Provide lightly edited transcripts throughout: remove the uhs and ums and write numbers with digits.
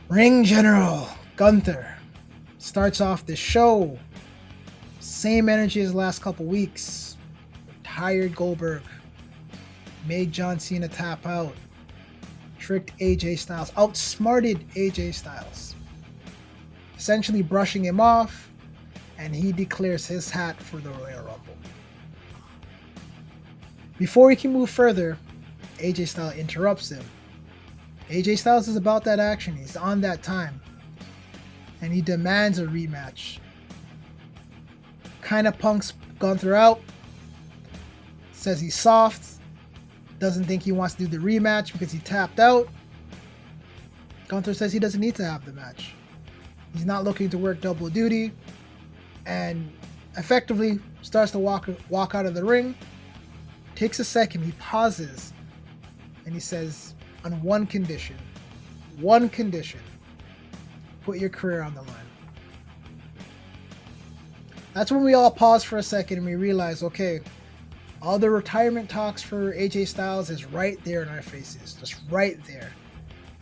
Ring General Gunther starts off the show. Same energy as the last couple weeks. Tired Goldberg. Made John Cena tap out. Tricked AJ Styles. Outsmarted AJ Styles. Essentially brushing him off. And he declares his hat for the Royal Rumble. Before he can move further, AJ Styles interrupts him. AJ Styles is about that action. He's on that time. And he demands a rematch. Kind of punks Gunther out. Says he's soft. Doesn't think he wants to do the rematch because he tapped out. Gunther says he doesn't need to have the match. He's not looking to work double duty. And effectively starts to walk out of the ring. Takes a second. He pauses. And he says, on one condition. One condition. Put your career on the line. That's when we all pause for a second and we realize, okay, all the retirement talks for AJ Styles is right there in our faces. Just right there.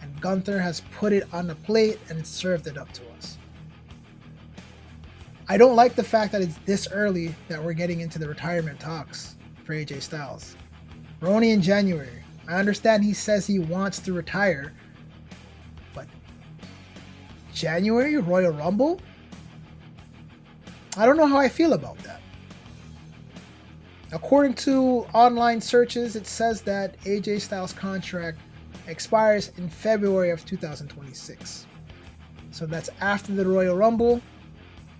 And Gunther has put it on the plate and served it up to us. I don't like the fact that it's this early that we're getting into the retirement talks for AJ Styles. We're only in January. I understand he says he wants to retire, but January Royal Rumble? I don't know how I feel about that. According to online searches, it says that AJ Styles' contract expires in February of 2026. So that's after the Royal Rumble,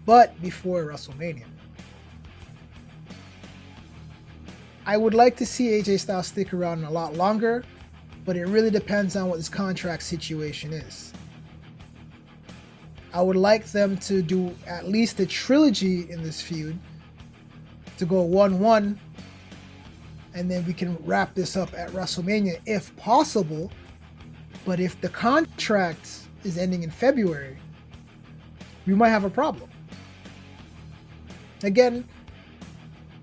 but before WrestleMania. I would like to see AJ Styles stick around a lot longer, but it really depends on what his contract situation is. I would like them to do at least a trilogy in this feud, to go 1-1, and then we can wrap this up at WrestleMania if possible. But if the contract is ending in February, we might have a problem. Again,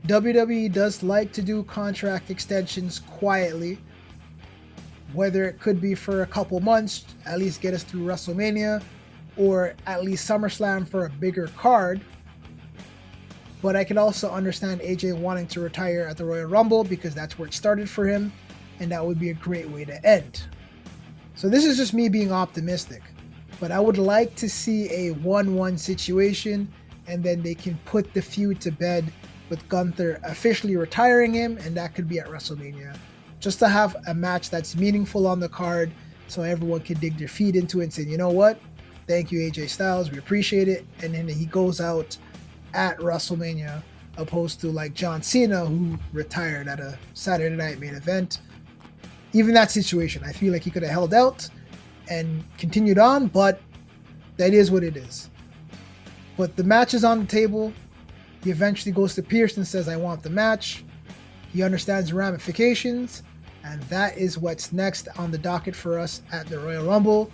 WWE does like to do contract extensions quietly, whether it could be for a couple months, at least get us through WrestleMania, or at least SummerSlam for a bigger card. But I can also understand AJ wanting to retire at the Royal Rumble because that's where it started for him, and that would be a great way to end. So this is just me being optimistic, but I would like to see a 1-1 situation, and then they can put the feud to bed with Gunther officially retiring him, and that could be at WrestleMania. Just to have a match that's meaningful on the card so everyone can dig their feet into it and say, you know what? Thank you, AJ Styles. We appreciate it. And then he goes out at WrestleMania, opposed to like John Cena, who retired at a Saturday Night main event. Even that situation, I feel like he could have held out and continued on, but that is what it is. But the match is on the table. He eventually goes to Pierce and says, I want the match. He understands the ramifications, and that is what's next on the docket for us at the Royal Rumble.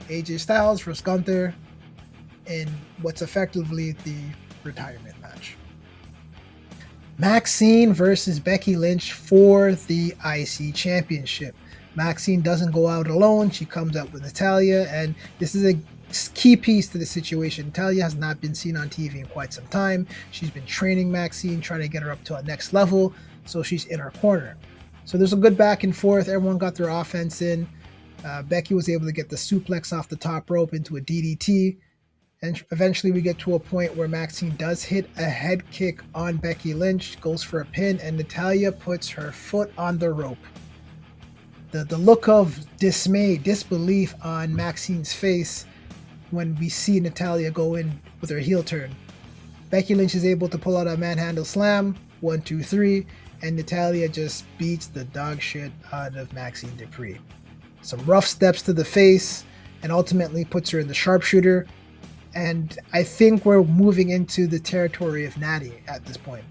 AJ Styles versus Gunther in what's effectively the retirement match. Maxine versus Becky Lynch for the IC Championship. Maxine doesn't go out alone. She comes out with Natalya, and this is a key piece to the situation. Natalya has not been seen on TV in quite some time. She's been training Maxine, trying to get her up to a next level, so she's in her corner. So there's a good back and forth. Everyone got their offense in. Becky was able to get the suplex off the top rope into a DDT, and eventually we get to a point where Maxine does hit a head kick on Becky Lynch, goes for a pin, and Natalya puts her foot on the rope. The look of dismay, disbelief on Maxine's face when we see Natalya go in with her heel turn. Becky Lynch is able to pull out a manhandle slam, 1, 2, 3, and Natalya just beats the dog shit out of Maxine Dupree. Some rough steps to the face, and ultimately puts her in the sharpshooter. And I think we're moving into the territory of Natty at this point.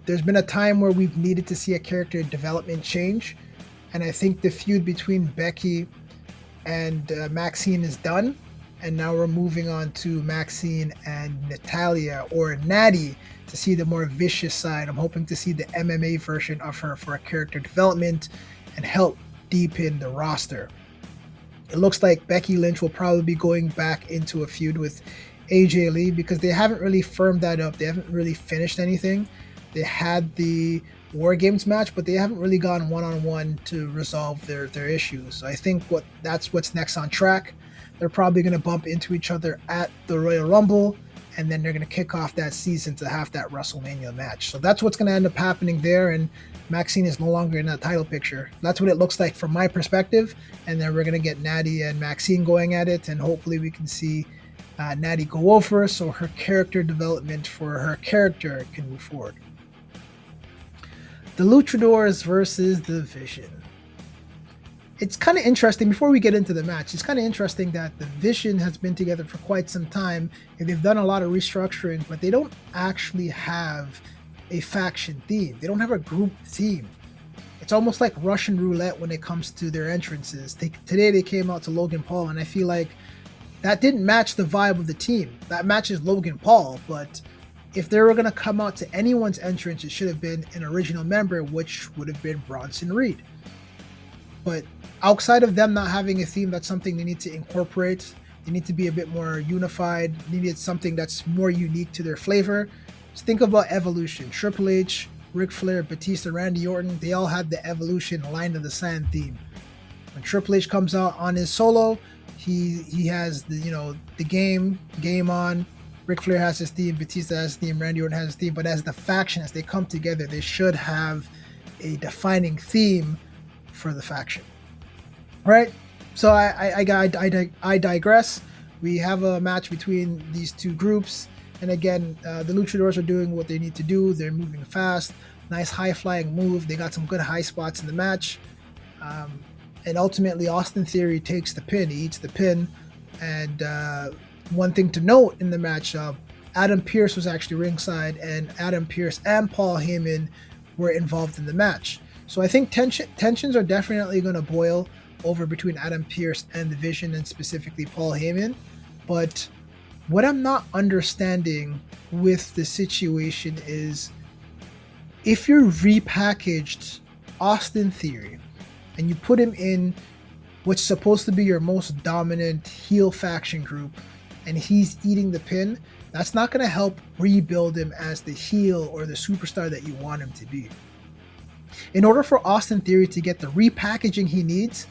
There's been a time where we've needed to see a character development change, and I think the feud between Becky and Maxine is done, and now we're moving on to Maxine and Natalya, or Natty, to see the more vicious side. I'm hoping to see the MMA version of her for a character development and help deepen the roster. It looks like Becky Lynch will probably be going back into a feud with AJ Lee because they haven't really firmed that up. They haven't really finished anything. They had the War Games match, but they haven't really gone one-on-one to resolve their issues. So I think that's what's next on track. They're probably going to bump into each other at the Royal Rumble, and then they're going to kick off that season to have that WrestleMania match. So that's what's going to end up happening there, and Maxine is no longer in that title picture. That's what it looks like from my perspective, and then we're going to get Natty and Maxine going at it, and hopefully we can see Natty go over so her character development for her character can move forward. The Luchadors versus the Vision. It's kind of interesting, before we get into the match, it's kind of interesting that the Vision has been together for quite some time, and they've done a lot of restructuring, but they don't actually have a faction theme. They don't have a group theme. It's almost like Russian roulette when it comes to their entrances. Today they came out to Logan Paul, and I feel like that didn't match the vibe of the team. That matches Logan Paul, but if they were going to come out to anyone's entrance, it should have been an original member, which would have been Bronson Reed. But outside of them not having a theme, that's something they need to incorporate. They need to be a bit more unified. They need something that's more unique to their flavor. Just think about Evolution. Triple H, Ric Flair, Batista, Randy Orton, they all had the Evolution Line of the Sand theme. When Triple H comes out on his solo, he has the game on. Ric Flair has his theme, Batista has his theme, Randy Orton has his theme, but as the faction, as they come together, they should have a defining theme for the faction. Right? So I digress. We have a match between these two groups, and again, the Luchadors are doing what they need to do. They're moving fast, nice high-flying move. They got some good high spots in the match, and ultimately Austin Theory takes the pin. He eats the pin, and one thing to note in the match, Adam Pearce was actually ringside, and Adam Pearce and Paul Heyman were involved in the match. So I think tensions are definitely going to boil over between Adam Pearce and the Vision, and specifically Paul Heyman. But what I'm not understanding with the situation is, if you're repackaged Austin Theory and you put him in what's supposed to be your most dominant heel faction group, and he's eating the pin, that's not going to help rebuild him as the heel or the superstar that you want him to be. In order for Austin Theory to get the repackaging he needs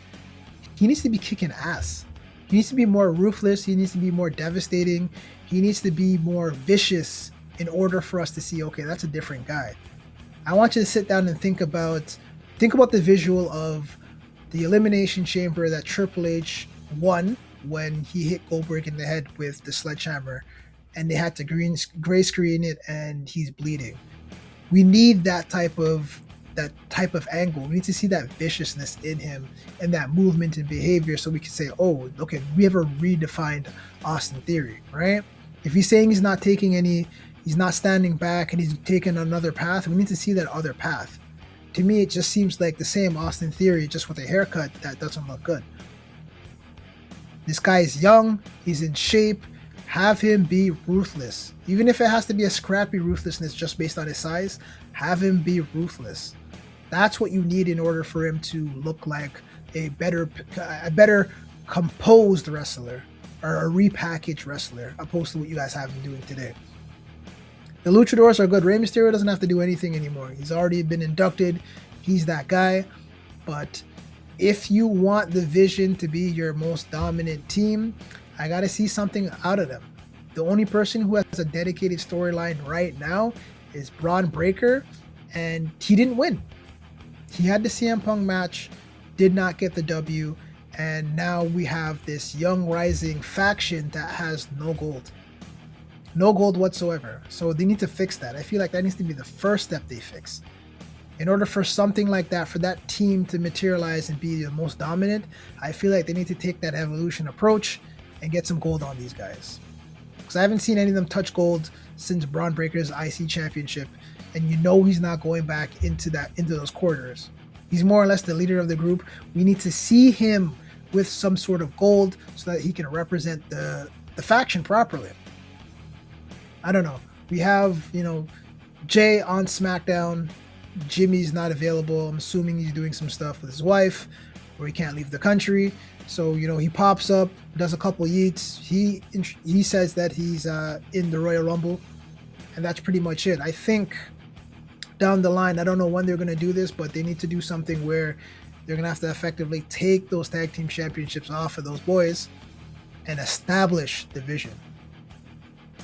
to be kicking ass. He needs to be more ruthless. He needs to be more devastating. He needs to be more vicious in order for us to see, okay, that's a different guy. I want you to sit down and think about the visual of the Elimination Chamber that Triple H won when he hit Goldberg in the head with the sledgehammer, and they had to gray screen it, and he's bleeding. We need that type of angle. We need to see that viciousness in him and that movement and behavior, so we can say, oh, okay, we have a redefined Austin Theory, right? If he's saying he's not standing back and he's taking another path, we need to see that other path. To me, it just seems like the same Austin Theory, just with a haircut that doesn't look good. This guy is young, he's in shape. Have him be ruthless. Even if it has to be a scrappy ruthlessness just based on his size, have him be ruthless. That's what you need in order for him to look like a better composed wrestler, or a repackaged wrestler, opposed to what you guys have him doing today. The Luchadors are good. Rey Mysterio doesn't have to do anything anymore. He's already been inducted. He's that guy. But if you want the Vision to be your most dominant team, I got to see something out of them. The only person who has a dedicated storyline right now is Bron Breakker, and he didn't win. He had the CM Punk match, did not get the W, and now we have this young rising faction that has no gold. No gold whatsoever. So they need to fix that. I feel like that needs to be the first step they fix. In order for something like that, for that team to materialize and be the most dominant, I feel like they need to take that evolution approach and get some gold on these guys. Because I haven't seen any of them touch gold since Bron Breakker's IC championship, and he's not going back into those quarters. He's more or less the leader of the group. We need to see him with some sort of gold so that he can represent the faction properly. I don't know. We have, Jay on SmackDown. Jimmy's not available. I'm assuming he's doing some stuff with his wife. or he can't leave the country. So, he pops up, does a couple yeets. He says that he's in the Royal Rumble, and that's pretty much it. I think down the line, I don't know when they're going to do this, but they need to do something where they're going to have to effectively take those tag team championships off of those boys and establish the vision.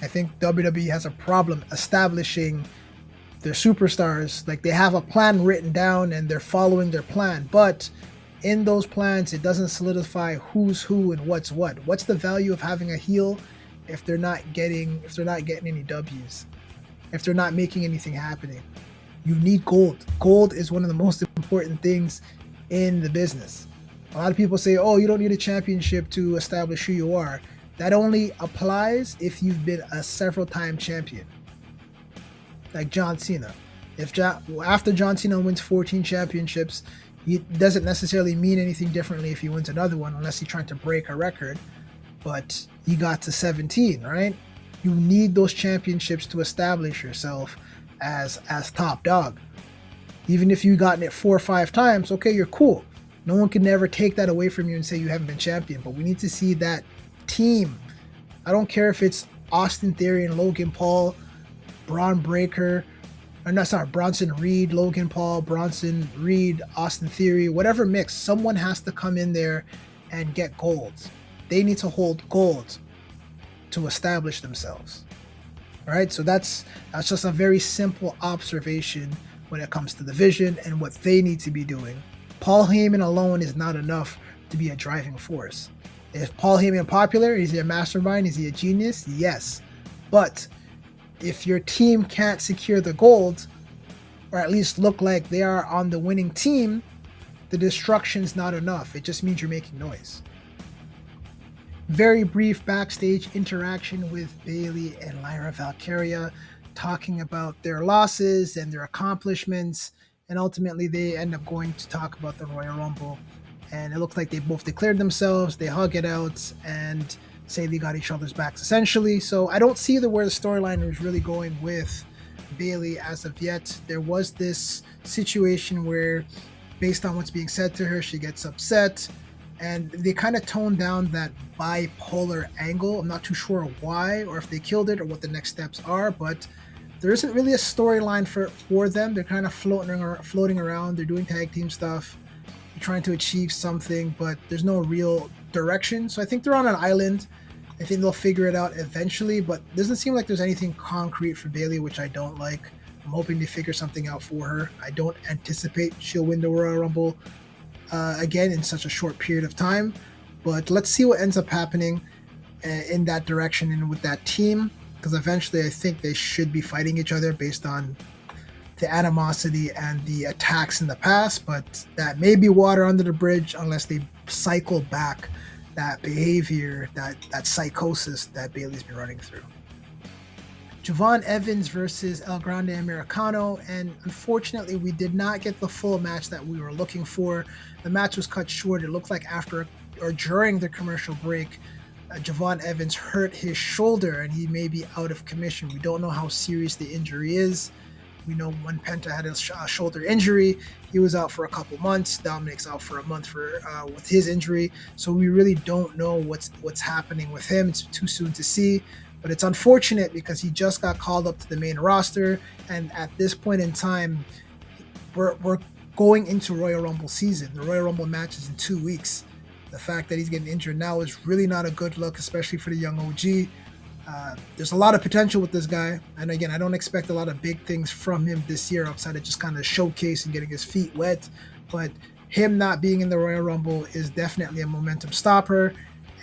I think WWE has a problem establishing their superstars. Like, they have a plan written down and they're following their plan, but in those plans, it doesn't solidify who's who and what's what. What's the value of having a heel if they're not getting any W's, if they're not making anything happening? You need gold. Gold is one of the most important things in the business. A lot of people say, oh, you don't need a championship to establish who you are. That only applies if you've been a several-time champion. Like John Cena. After John Cena wins 14 championships, it doesn't necessarily mean anything differently if he wins another one, unless he's trying to break a record. But he got to 17, right? You need those championships to establish yourself as top dog. Even if you've gotten it 4 or 5 times, okay, you're cool. No one can never take that away from you and say you haven't been champion. But we need to see that team. I don't care if it's Austin Theory and Logan Paul, Bron Breakker, Bronson Reed, Logan Paul, Bronson Reed, Austin Theory, whatever mix. Someone has to come in there and get gold. They need to hold gold to establish themselves. All right, so that's just a very simple observation when it comes to the vision and what they need to be doing. Paul Heyman alone is not enough to be a driving force. Is Paul Heyman popular? Is he a mastermind? Is he a genius? Yes. But if your team can't secure the gold, or at least look like they are on the winning team, the destruction's not enough. It just means you're making noise. Very brief backstage interaction with Bayley and Lyra Valkyria, talking about their losses and their accomplishments, and ultimately they end up going to talk about the Royal Rumble. And it looks like they both declared themselves, they hug it out, and say they got each other's backs essentially. So I don't see where the storyline is really going with Bayley as of yet. There was this situation where, based on what's being said to her, she gets upset, and they kind of toned down that bipolar angle. I'm not too sure why, or if they killed it, or what the next steps are, but there isn't really a storyline for them. They're kind of floating around. They're doing tag team stuff, they're trying to achieve something, but there's no real direction. So I think they're on an island. I think they'll figure it out eventually, but it doesn't seem like there's anything concrete for Bayley, which I don't like. I'm hoping they figure something out for her. I don't anticipate she'll win the Royal Rumble again in such a short period of time, but let's see what ends up happening in that direction and with that team, because eventually I think they should be fighting each other based on the animosity and the attacks in the past, but that may be water under the bridge unless they cycle back that behavior, that psychosis that Bayley's been running through. Javon Evans versus El Grande Americano, and unfortunately we did not get the full match that we were looking for. The match was cut short. It looked like after or during the commercial break, Javon Evans hurt his shoulder and he may be out of commission. We don't know how serious the injury is. We know when Penta had a shoulder injury, he was out for a couple months. Dominic's out for a month with his injury. So we really don't know what's happening with him. It's too soon to see. But it's unfortunate because he just got called up to the main roster. And at this point in time, we're going into Royal Rumble season. The Royal Rumble match is in 2 weeks. The fact that he's getting injured now is really not a good look, especially for the young OG. There's a lot of potential with this guy. And again, I don't expect a lot of big things from him this year outside of just kind of showcase and getting his feet wet. But him not being in the Royal Rumble is definitely a momentum stopper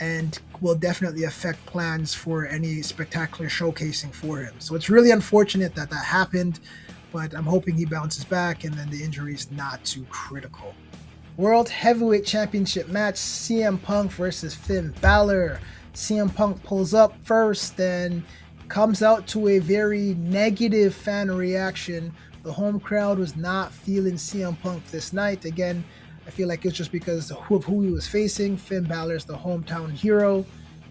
and will definitely affect plans for any spectacular showcasing for him. So it's really unfortunate that happened, but I'm hoping he bounces back and then the injury is not too critical. World Heavyweight Championship match, CM Punk versus Finn Balor. CM Punk pulls up first and comes out to a very negative fan reaction. The home crowd was not feeling CM Punk this night. Again, I feel like it's just because of who he was facing. Finn Balor is the hometown hero.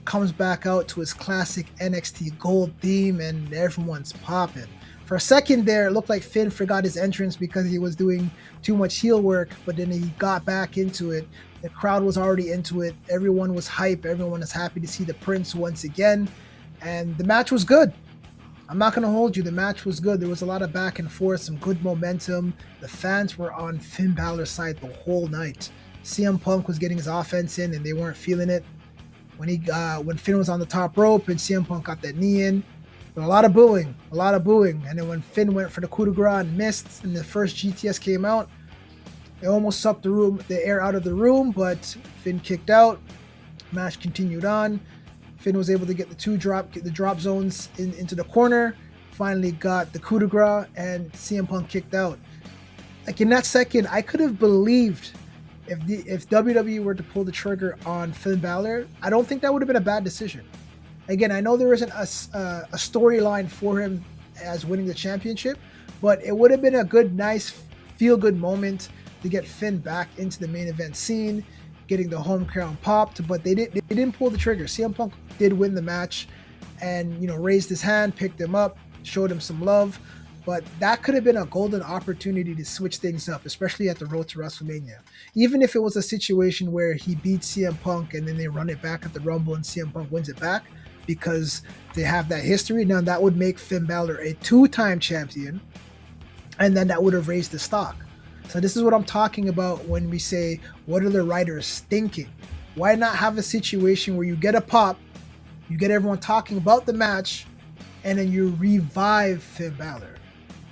Comes back out to his classic NXT Gold theme and everyone's popping. For a second there, it looked like Finn forgot his entrance because he was doing too much heel work, but then he got back into it. The crowd was already into it. Everyone was hype. Everyone was happy to see the Prince once again. And the match was good. I'm not going to hold you. The match was good. There was a lot of back and forth, some good momentum. The fans were on Finn Balor's side the whole night. CM Punk was getting his offense in and they weren't feeling it. When Finn was on the top rope and CM Punk got that knee in, but a lot of booing. And then when Finn went for the coup de grace and missed, and the first GTS came out, it almost sucked the air out of the room, but Finn kicked out. Match continued on. Finn was able to get the drop zones into the corner. Finally got the coup de grace, and CM Punk kicked out. Like in that second, I could have believed if WWE were to pull the trigger on Finn Balor. I don't think that would have been a bad decision. Again, I know there isn't a storyline for him as winning the championship, but it would have been a good, nice, feel-good moment to get Finn back into the main event scene, getting the home crown popped, but they didn't pull the trigger. CM Punk did win the match and, raised his hand, picked him up, showed him some love, but that could have been a golden opportunity to switch things up, especially at the road to WrestleMania. Even if it was a situation where he beats CM Punk and then they run it back at the Rumble and CM Punk wins it back because they have that history, now that would make Finn Balor a 2-time champion, and then that would have raised the stock. So this is what I'm talking about when we say, what are the writers thinking? Why not have a situation where you get a pop, you get everyone talking about the match, and then you revive Finn Balor?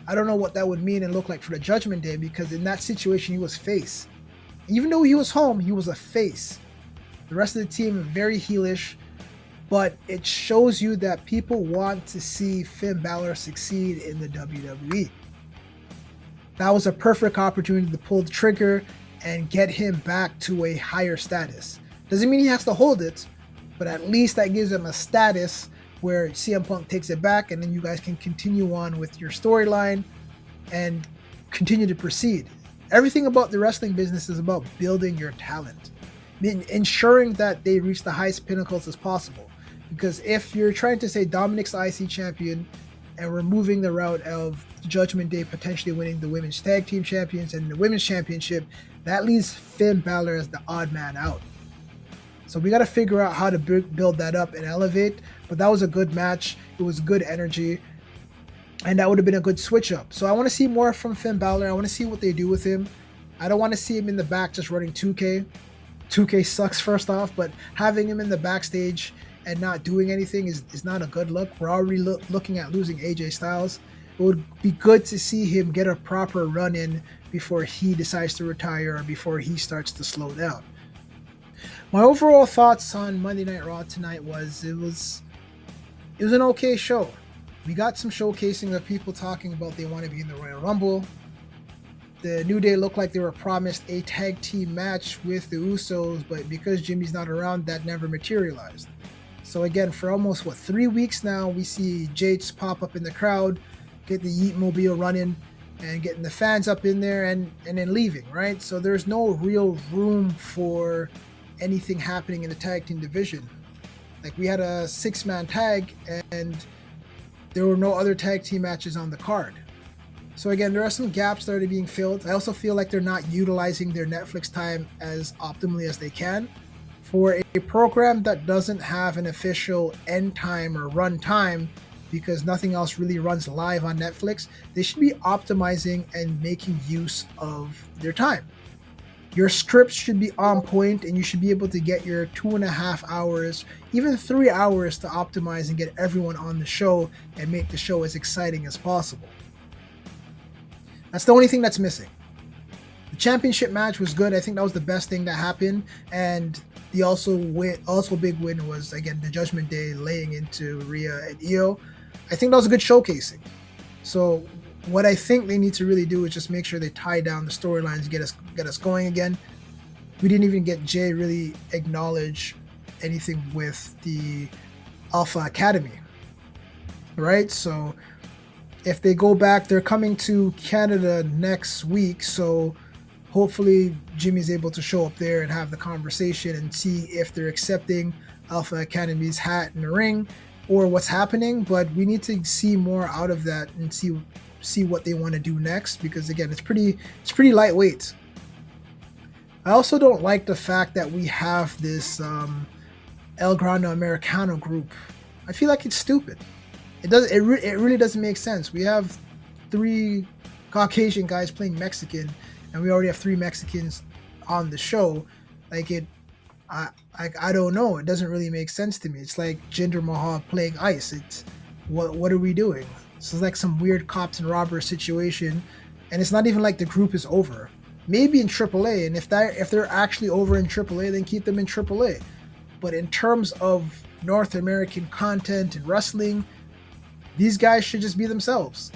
I don't know what that would mean and look like for the Judgment Day, because in that situation, he was face. Even though he was home, he was a face. The rest of the team very heelish, but it shows you that people want to see Finn Balor succeed in the WWE. That was a perfect opportunity to pull the trigger and get him back to a higher status. Doesn't mean he has to hold it, but at least that gives him a status where CM Punk takes it back, and then you guys can continue on with your storyline and continue to proceed. Everything about the wrestling business is about building your talent, ensuring that they reach the highest pinnacles as possible. Because if you're trying to say Dominic's IC champion and we're moving the route of Judgment Day potentially winning the women's tag team champions and the women's championship, that leaves Finn Balor as the odd man out. So we got to figure out how to build that up and elevate. But that was a good match. It was good energy. And that would have been a good switch up. So I want to see more from Finn Balor. I want to see what they do with him. I don't want to see him in the back just running 2K. 2K sucks first off, but having him in the backstage and not doing anything is not a good look. We're already looking at losing AJ Styles. It would be good to see him get a proper run in before he decides to retire or before he starts to slow down. My overall thoughts on Monday Night Raw tonight was it was an okay show. We got some showcasing of people talking about they want to be in the Royal Rumble. The New Day looked like they were promised a tag team match with the Usos, but because Jimmy's not around, that never materialized. So again, for almost 3 weeks now, we see Jay just pop up in the crowd, get the Yeet Mobile running, and getting the fans up in there and then leaving, right? So there's no real room for anything happening in the tag team division. Like, we had a 6-man tag and there were no other tag team matches on the card. So again, there are some gaps that are being filled. I also feel like they're not utilizing their Netflix time as optimally as they can. For a program that doesn't have an official end time or run time, because nothing else really runs live on Netflix, they should be optimizing and making use of their time. Your scripts should be on point, and you should be able to get your 2.5 hours, even 3 hours to optimize and get everyone on the show and make the show as exciting as possible. That's the only thing that's missing. The championship match was good. I think that was the best thing that happened. And the also big win was, again, the Judgment Day laying into Rhea and Io. I think that was a good showcasing. So what I think they need to really do is just make sure they tie down the storylines, get us going again. We didn't even get Jay really acknowledge anything with the Alpha Academy, right? So if they go back, they're coming to Canada next week, so hopefully Jimmy's able to show up there and have the conversation and see if they're accepting Alpha Academy's hat in the ring or what's happening. But we need to see more out of that and see what they want to do next, because again, it's pretty lightweight. I also don't like the fact that we have this El Grande Americano group. I feel like it's stupid. It really doesn't make sense. We have three Caucasian guys playing Mexican, and we already have three Mexicans on the show. Like it, I don't know. It doesn't really make sense to me. It's like Jinder Mahal playing ice. It's what are we doing? This is like some weird cops and robbers situation, and it's not even like the group is over. Maybe in AAA, and if they're actually over in AAA, then keep them in AAA. But in terms of North American content and wrestling, these guys should just be themselves.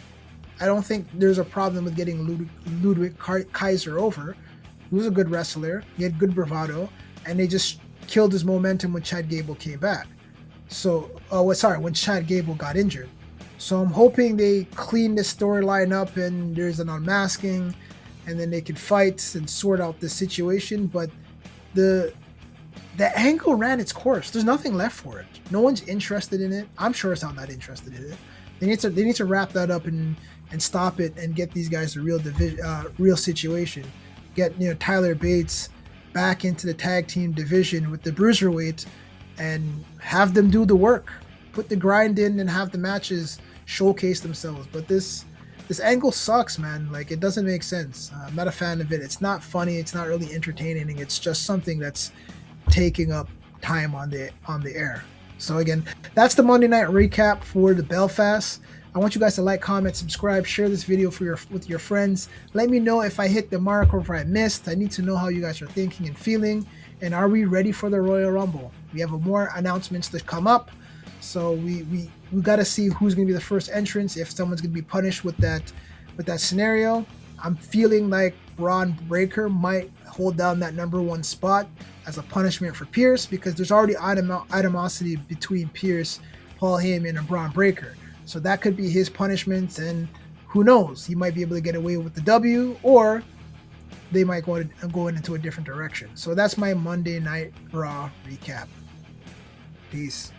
I don't think there's a problem with getting Ludwig Kaiser over. He was a good wrestler. He had good bravado, and they just killed his momentum when Chad Gable came back. So, when Chad Gable got injured. So I'm hoping they clean this storyline up and there's an unmasking, and then they can fight and sort out the situation. But the angle ran its course. There's nothing left for it. No one's interested in it. I'm sure it's not interested in it. They need to wrap that up and stop it and get these guys a real situation. Get Tyler Bates back into the tag team division with the bruiserweight and have them do the work. Put the grind in and have the matches showcase themselves. But this angle sucks, man. Like, it doesn't make sense. I'm not a fan of it. It's not funny. It's not really entertaining. It's just something that's taking up time on the air. So again, that's the Monday night recap for the Belfast. I want you guys to like, comment, subscribe, share this video with your friends. Let me know if I hit the mark or if I missed. I need to know how you guys are thinking and feeling. And are we ready for the Royal Rumble? We have more announcements to come up. So we got to see who's going to be the first entrance, if someone's going to be punished with that scenario. I'm feeling like Bron Breakker might hold down that #1 spot as a punishment for Pierce, because there's already animosity between Pierce, Paul Heyman, and Bron Breakker. So that could be his punishment, and who knows? He might be able to get away with the W, or they might go into a different direction. So that's my Monday Night Raw recap. Peace.